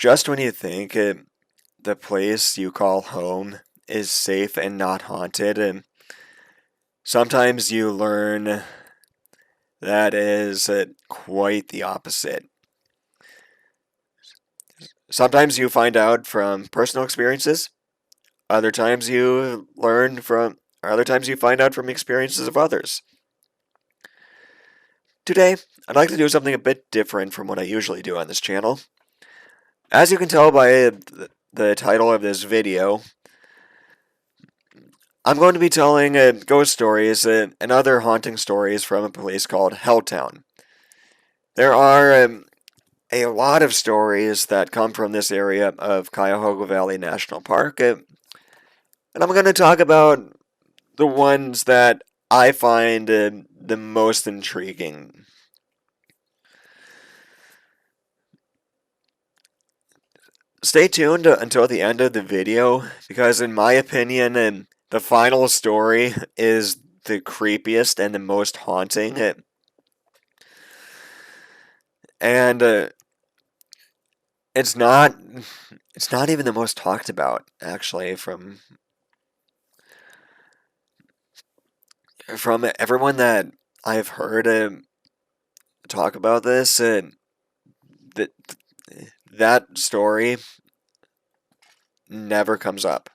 Just when you think the place you call home is safe and not haunted, and sometimes you learn that is quite the opposite. Sometimes you find out from personal experiences, other times you learn from, or other times you find out from experiences of others. Today, I'd like to do something a bit different from what I usually do on this channel. As you can tell by the title of this video, I'm going to be telling ghost stories and other haunting stories from a place called Helltown. There are a lot of stories that come from this area of Cuyahoga Valley National Park, and I'm going to talk about the ones that I find the most intriguing. Stay tuned until the end of the video, because in my opinion, the final story is the creepiest and the most haunting. And it's not it's not even the most talked about, actually, from everyone that I've heard talk about this. That that story never comes up,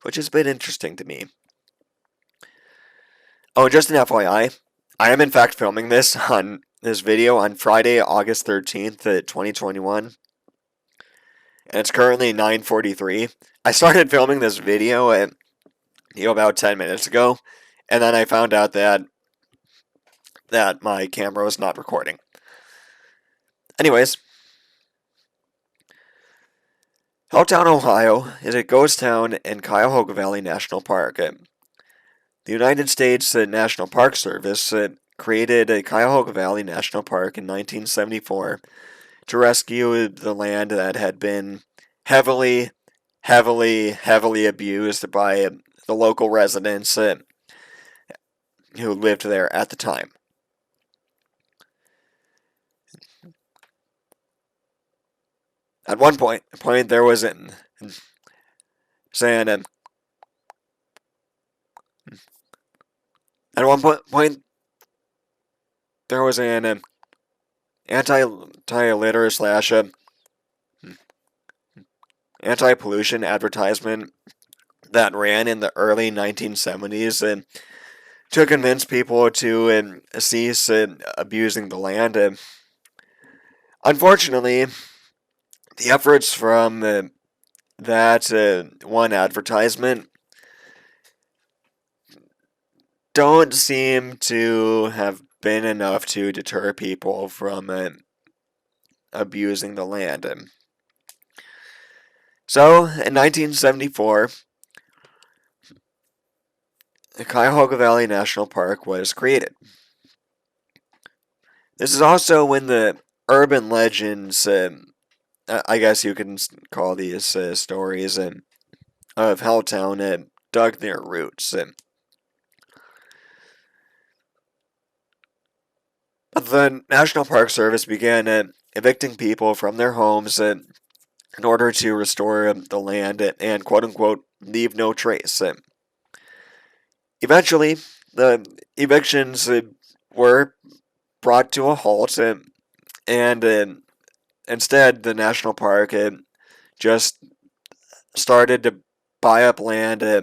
which has been interesting to me. Oh, just an FYI, I am in fact filming this video on Friday, August 13th, 2021, and it's currently 9:43. I started filming this video at about 10 minutes ago, and then I found out that my camera was not recording. Anyways, Helltown, Ohio is a ghost town in Cuyahoga Valley National Park. The United States National Park Service created Cuyahoga Valley National Park in 1974 to rescue the land that had been heavily, heavily abused by the local residents who lived there at the time. At one point there was saying at one point there was an anti-litter slash anti-pollution advertisement that ran in the early 1970s and to convince people to cease abusing the land. Unfortunately, the efforts from that one advertisement don't seem to have been enough to deter people from abusing the land. So, in 1974, the Cuyahoga Valley National Park was created. This is also when the urban legends, I guess you can call these stories, of Helltown dug their roots. The National Park Service began evicting people from their homes in order to restore the land and quote-unquote leave no trace. Eventually, the evictions were brought to a halt, and instead the national park just started to buy up land uh,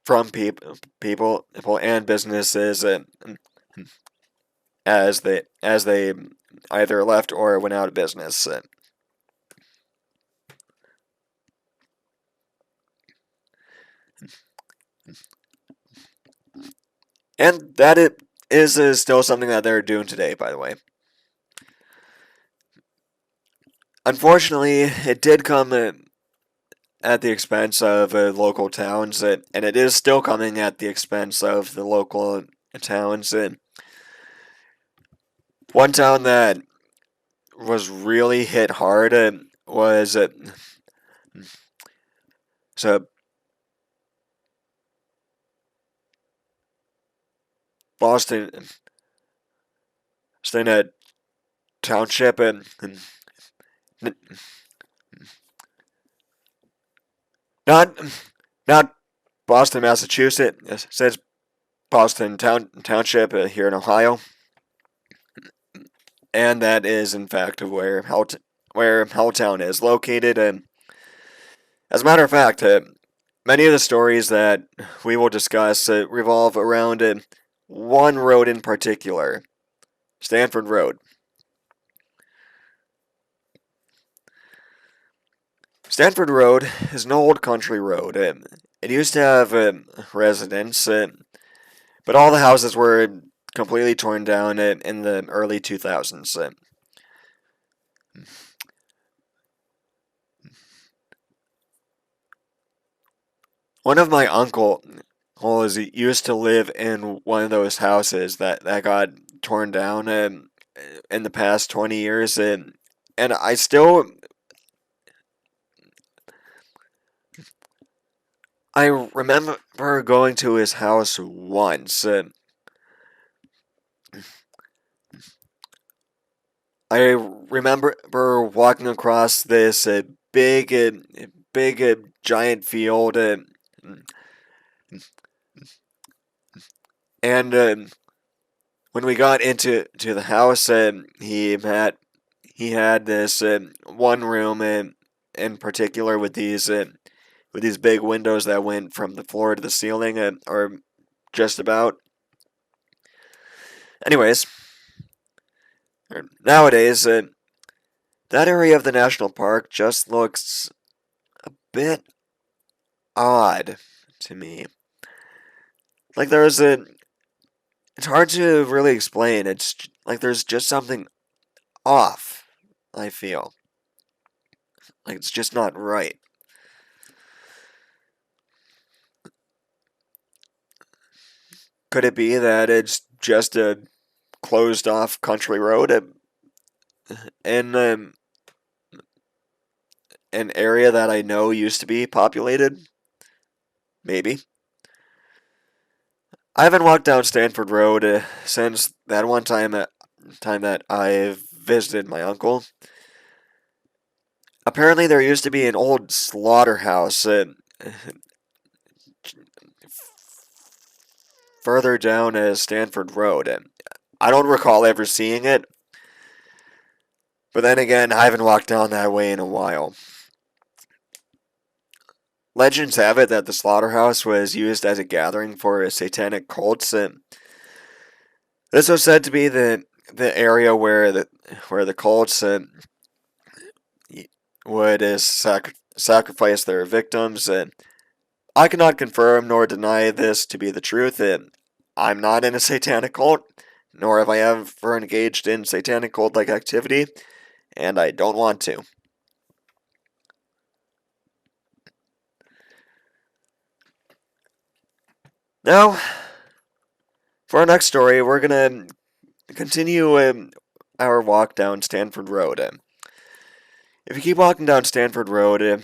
from people and businesses as they either left or went out of business. And that it is still something that they're doing today, by the way. Unfortunately, it did come at the expense of local towns, and it is still coming at the expense of the local towns. One town that was really hit hard was so Boston. in a township not not Boston, Massachusetts. It says Township here in Ohio, and that is in fact where Helltown is located. And as a matter of fact, many of the stories that we will discuss revolve around one road in particular, Stanford Road. Stanford Road is an old country road. It used to have residents, but all the houses were completely torn down in the early 2000s. One of my uncles used to live in one of those houses that got torn down in the past 20 years, and I remember going to his house once. I remember walking across this giant field, and when we got into the house, he had this one room in particular with these big windows that went from the floor to the ceiling, or just about. Anyways, nowadays, that area of the national park just looks a bit odd to me. Like it's hard to really explain. It's like there's just something off, I feel. Like it's just not right. Could it be that it's just a closed off country road in an area that I know used to be populated? Maybe. I haven't walked down Stanford Road since that one time that I visited my uncle. Apparently, there used to be an old slaughterhouse further down Stanford Road, and I don't recall ever seeing it. But then again, I haven't walked down that way in a while. Legends have it that the slaughterhouse was used as a gathering for satanic cults, and this was said to be the area where the cults would sacrifice their victims. And I cannot confirm nor deny this to be the truth. And I'm not in a satanic cult, nor have I ever engaged in satanic cult-like activity, and I don't want to. Now, for our next story, we're gonna continue our walk down Stanford Road. If you keep walking down Stanford Road,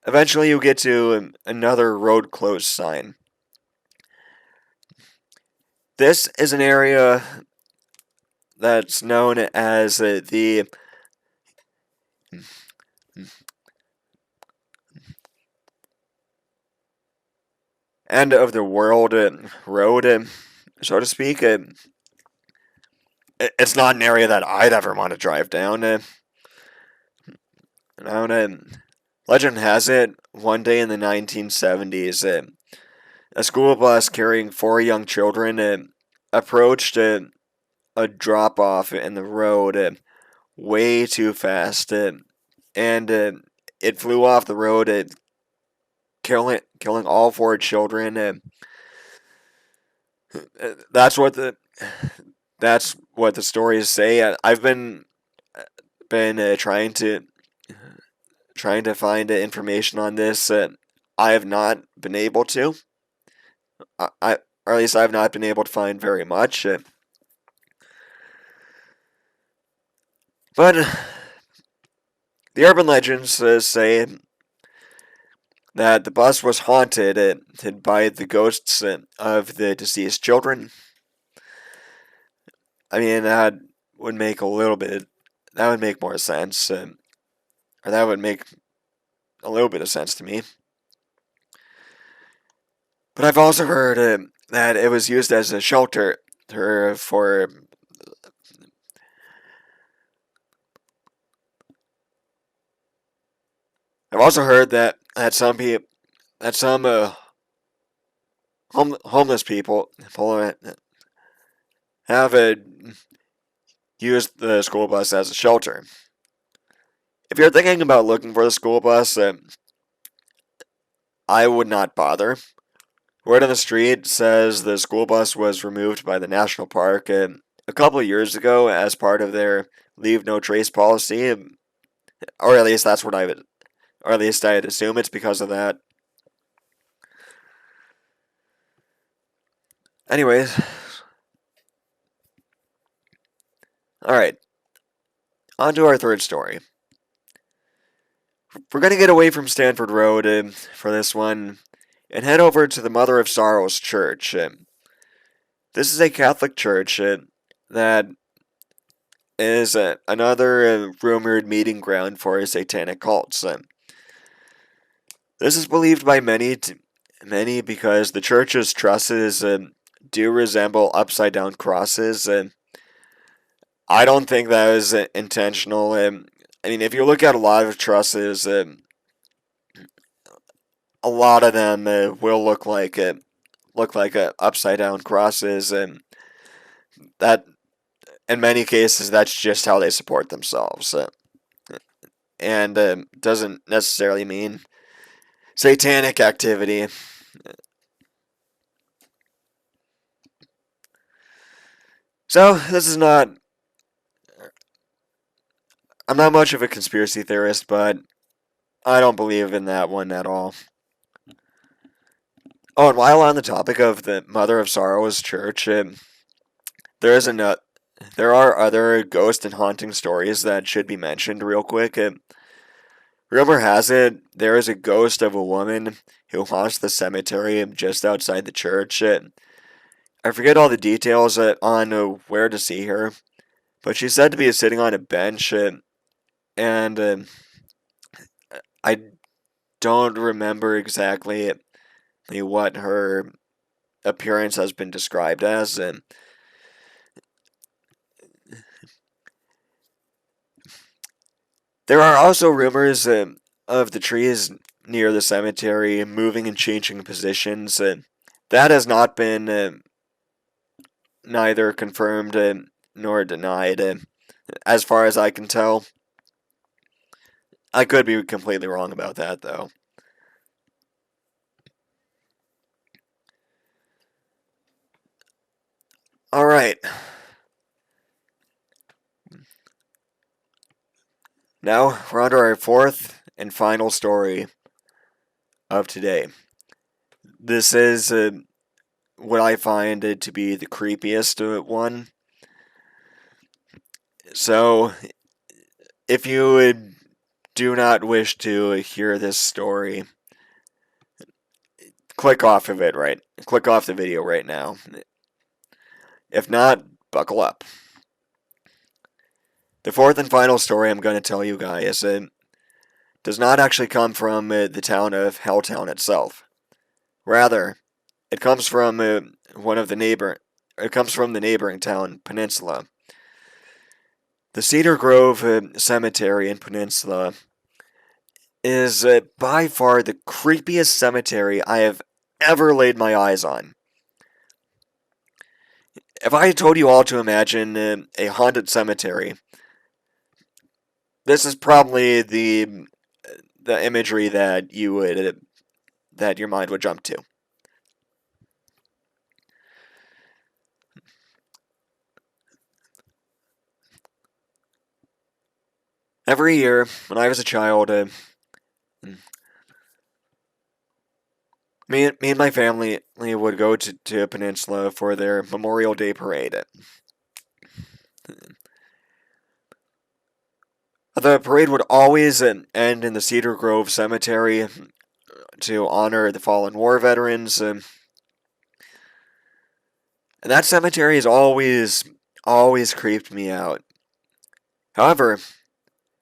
eventually you'll get to another road closed sign. This is an area that's known as the end of the world road, so to speak. It's not an area that I'd ever want to drive down. Legend has it, one day in the 1970s, a school bus carrying four young children approached a drop off in the road way too fast, and it flew off the road, killing all four children. That's what the stories say. I've been trying to find information on this. I have not been able to. Or at least I have not been able to find very much. But the urban legends say that the bus was haunted by the ghosts of the deceased children. I mean, would make a little bit. That would make more sense, or that would make a little bit of sense to me. But I've also heard that it was used as a shelter for. I've also heard that some people, that some homeless people have used the school bus as a shelter. If you're thinking about looking for the school bus, I would not bother. Word on the street says the school bus was removed by the national park a couple of years ago as part of their leave no trace policy, or at least that's what I would, or at least I'd assume it's because of that. Anyways, all right, on to our third story. We're gonna get away from Stanford Road for this one and head over to the Mother of Sorrows Church. This is a Catholic church that is another rumored meeting ground for satanic cults. This is believed by many because the church's trusses do resemble upside down crosses. I don't think that was intentional. I mean, if you look at a lot of trusses, a lot of them will look like upside down crosses, and that in many cases that's just how they support themselves, and doesn't necessarily mean satanic activity. So this is not. I'm not much of a conspiracy theorist, but I don't believe in that one at all. Oh, and while on the topic of the Mother of Sorrows Church, there is a there are other ghost and haunting stories that should be mentioned real quick. Rumor has it there is a ghost of a woman who haunts the cemetery just outside the church. I forget all the details on where to see her, but she's said to be sitting on a bench, and I don't remember exactly what her appearance has been described as. There are also rumors of the trees near the cemetery moving and changing positions. That has not been neither confirmed nor denied, as far as I can tell. I could be completely wrong about that, though. Alright, now we're on to our fourth and final story of today. This is what I find it to be the creepiest one. So, if you do not wish to hear this story, click off of it right. Click off the video right now. If not, buckle up. The fourth and final story I'm going to tell you guys does not actually come from the town of Helltown itself. Rather, it comes from one of the neighbor. It comes from the neighboring town, Peninsula. The Cedar Grove Cemetery in Peninsula is by far the creepiest cemetery I have ever laid my eyes on. If I told you all to imagine a haunted cemetery, this is probably the imagery that you would that your mind would jump to. Every year, when I was a child, me and my family would go to Peninsula for their Memorial Day parade. The parade would always end in the Cedar Grove Cemetery to honor the fallen war veterans. And that cemetery has always creeped me out. However,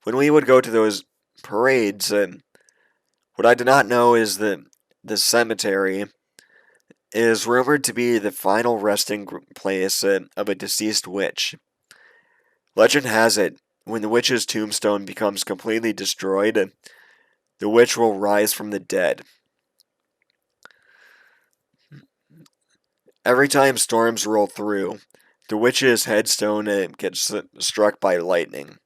when we would go to those parades, what I did not know is that the cemetery is rumored to be the final resting place of a deceased witch. Legend has it, when the witch's tombstone becomes completely destroyed, the witch will rise from the dead. Every time storms roll through, the witch's headstone gets struck by lightning.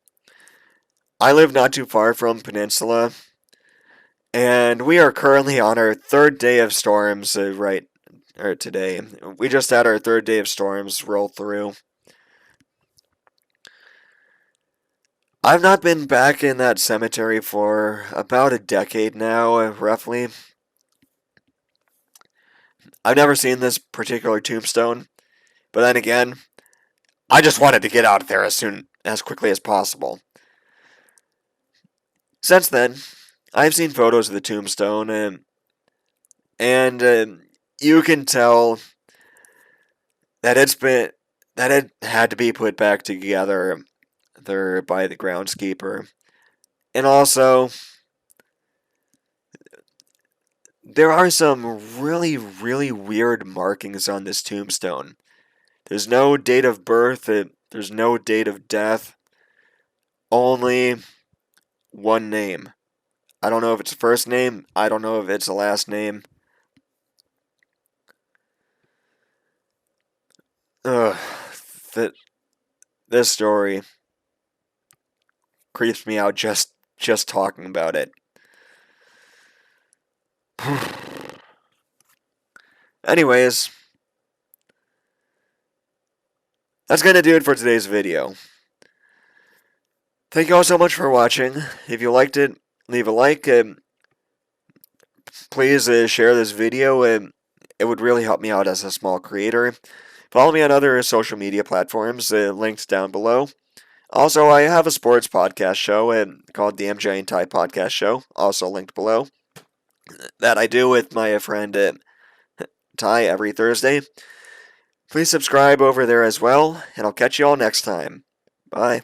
I live not too far from Peninsula, and we are currently on our third day of storms today. We just had our third day of storms roll through. I've not been back in that cemetery for about a decade now, roughly. I've never seen this particular tombstone, but then again, I just wanted to get out of there as quickly as possible. Since then, I've seen photos of the tombstone, and you can tell that it had to be put back together there by the groundskeeper. And also, there are some really, really weird markings on this tombstone. There's no date of birth, there's no date of death, only one name. I don't know if it's a first name, I don't know if it's a last name. Ugh, this story creeps me out just talking about it. Anyways, that's gonna do it for today's video. Thank you all so much for watching. If you liked it, leave a like. Please share this video. It would really help me out as a small creator. Follow me on other social media platforms, linked down below. Also, I have a sports podcast show called the MJ and Ty Podcast Show, also linked below, that I do with my friend Ty every Thursday. Please subscribe over there as well, and I'll catch you all next time. Bye.